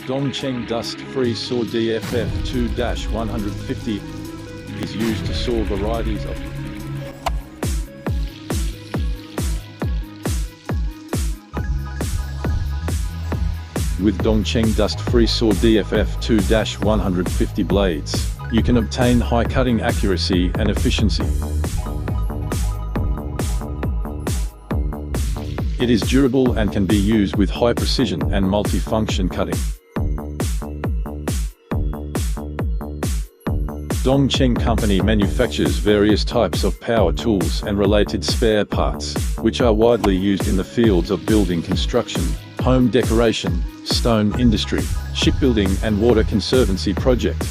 DongCheng-DUST free SAW-DFF02-150 is used to saw varieties of With DongCheng-DUST free SAW-DFF02-150 blades, you can obtain high cutting accuracy and efficiency. It is durable and can be used with high precision and multi-function cutting. DongCheng Company manufactures various types of power tools and related spare parts, which are widely used in the fields of building construction, home decoration, stone industry, shipbuilding and water conservancy project.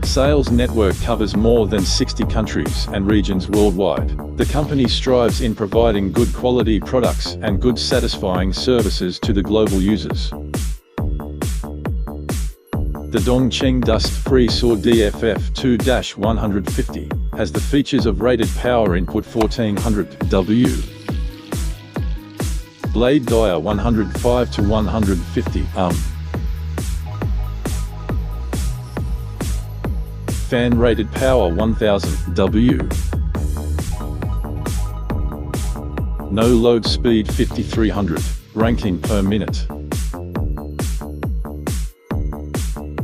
Sales network covers more than 60 countries and regions worldwide. The company strives in providing good quality products and good satisfying services to the global users. The DongCheng-DUST free SAW-DFF02-150 has the features of rated power input 1400 W, blade dia 105 to 150 fan rated power 1000 W, no load speed 5300 ranking per minute,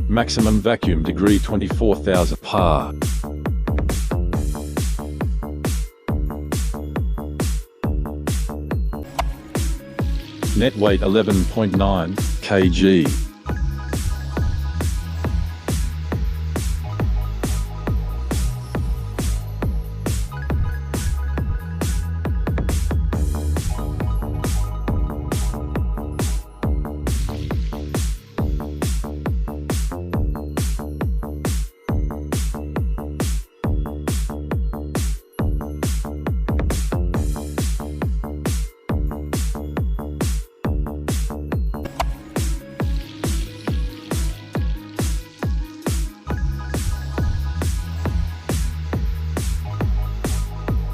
maximum vacuum degree 24,000 par. Net weight 11.9 kg.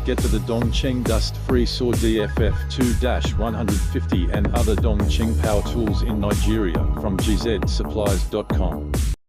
Get to the DongCheng-DUST free SAW-DFF02-150 and other DongCheng power tools in Nigeria from gzsupplies.com.